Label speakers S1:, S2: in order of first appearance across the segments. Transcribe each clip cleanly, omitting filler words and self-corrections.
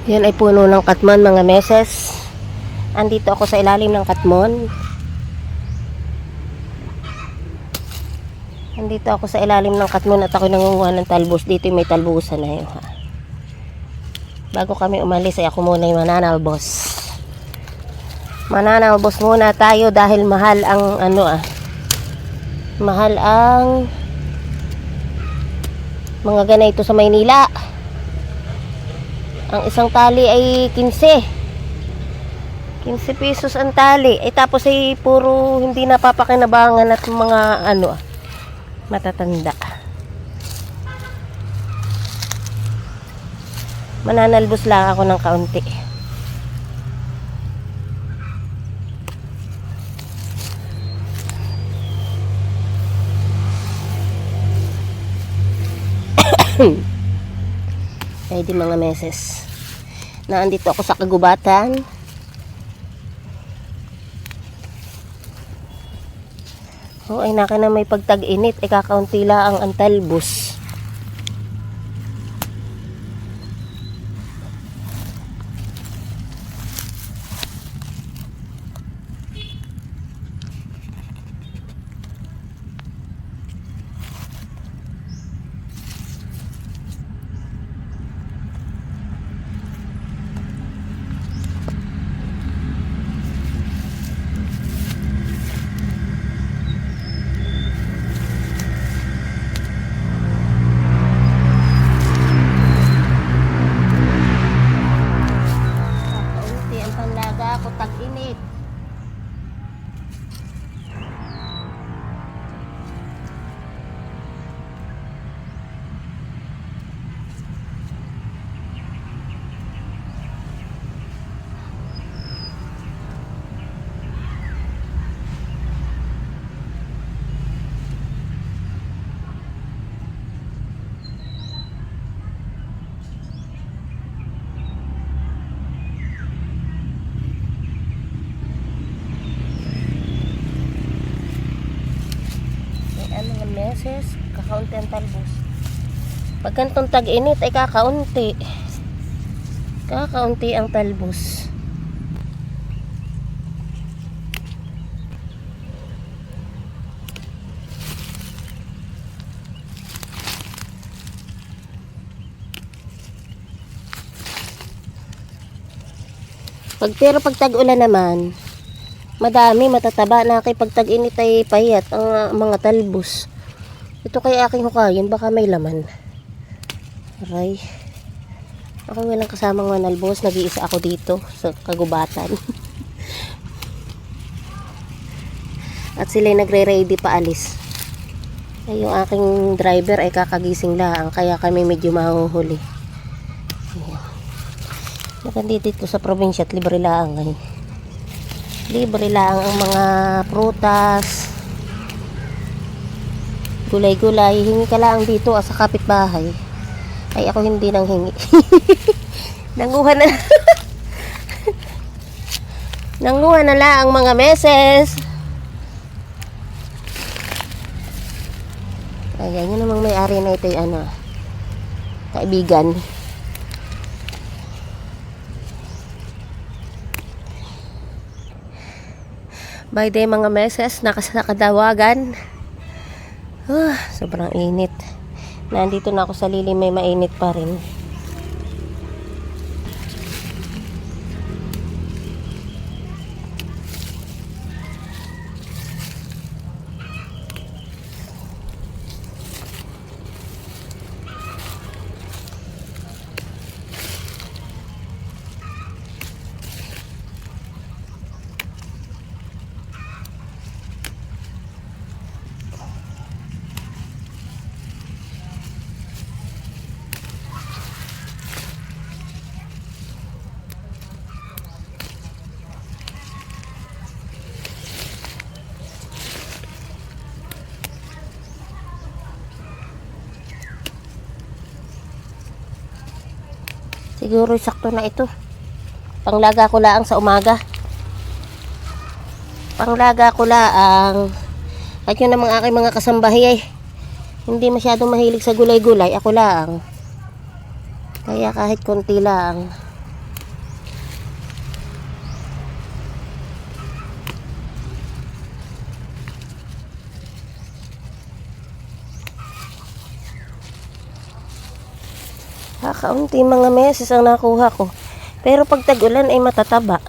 S1: Yan ay puno ng katmon mga meses. Andito ako sa ilalim ng katmon. Andito ako sa ilalim ng katmon at ako nangunguha ng talbos. Dito may talbusan na yun ha. Bago kami umalis ay ako muna yung mananalbos. Mananalbos muna tayo dahil mahal ang mahal ang mga ganito sa Maynila. Ang isang tali ay 15 pesos ang tali. Tapos ay puro hindi napapakinabangan at mga matatanda. Mananalbos lang ako ng kaunti. Ay di mga meses. Naandito ako sa kagubatan. Ay naka na may pagtag-init. Kakaunti lang ang talbos. Tag-init. Meses, kakaunti ang talbos. Pag ganitong tag-init ay kakaunti ang talbos. Pero pag tag-ulan naman, madami, matataba na. Kay pag tag-init ay payat ang mga talbos. Ito kay aking hukayin, baka may laman. Aray. Ako walang kasamang manalbos. Nag-iisa ako dito sa kagubatan. At sila nagre-ready pa alis. Ay, yung aking driver ay kakagising lang. Kaya kami medyo mahuhuli. Nakandito sa probinsya at libre lang. Libre lang ang mga prutas, gulay-gulay. Hingi ka lang dito sa kapitbahay. Ay ako hindi nang hingi. Nanguha na nanguha na lang ang mga meses. Ayan, yun namang may-ari na ito yung kaibigan. By day mga meses, nakadawagan. Sobrang init. Nandito na ako sa lilim, may mainit pa rin. Siguro sakto na ito. Panglaga ko lang sa umaga. Panglaga ko lang. At yun ang aking mga kasambahay hindi masyadong mahilig sa gulay-gulay. Ako lang. Kaya kahit konti lang. Kakaunti mga meses ang nakuha ko. Pero pag tag-ulan ay matataba.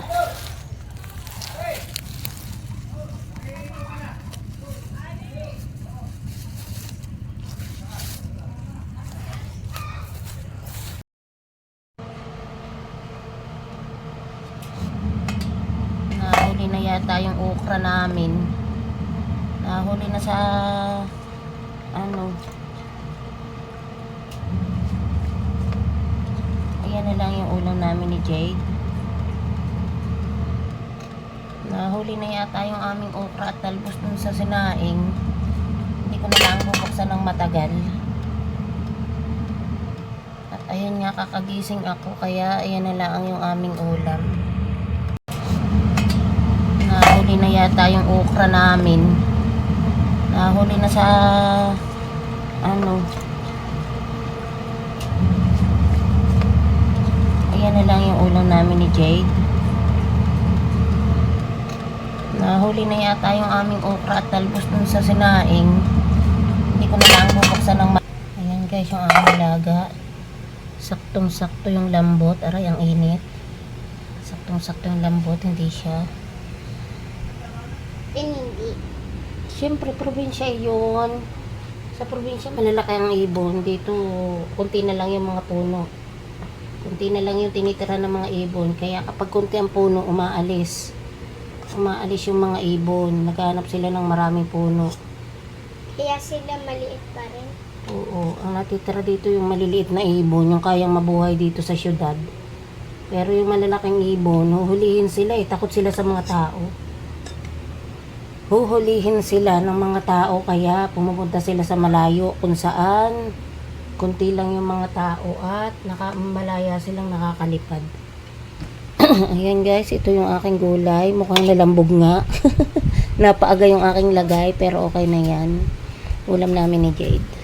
S1: Nahuli na yata yung okra namin. Nahuli na sa ayan na lang yung ulam namin ni Jade. Nahuli na yata yung aming okra at talbos dun sa sinaing. Hindi ko na lang bubuksan ng matagal. At ayun nga, kakagising ako, kaya ayan na lang yung aming ulam. Nahuli na yata yung okra namin. Nahuli na sa ayan na lang yung ulam namin ni Jade. Nahuli na yata yung aming okra at talbos dun sa sinaing. Hindi ko na lang bubuksan ng ayan guys, yung aming laga. Saktong sakto yung lambot. Aray, ang init. Saktong sakto yung lambot, hindi siya
S2: Hindi.
S1: siyempre probinsya yun. Sa probinsya malalaki ang ibon. Dito kunti na lang yung mga puno, kunti na lang yung tinitira ng mga ibon. Kaya kapag kunti ang puno, umaalis yung mga ibon. Naghahanap sila ng maraming puno.
S2: Kaya sila maliit pa rin.
S1: Oo, ang natitira dito yung maliliit na ibon, yung kayang mabuhay dito sa syudad. Pero yung malalaking ibon, huhulihin sila takot sila sa mga tao. Huhulihin sila ng mga tao, kaya pumupunta sila sa malayo kung saan kunti lang yung mga tao at malaya silang nakakalipad. Ayan guys, ito yung aking gulay. Mukhang nalambog nga. Napaaga yung aking lagay, pero okay na yan. Ulam namin ni Jade.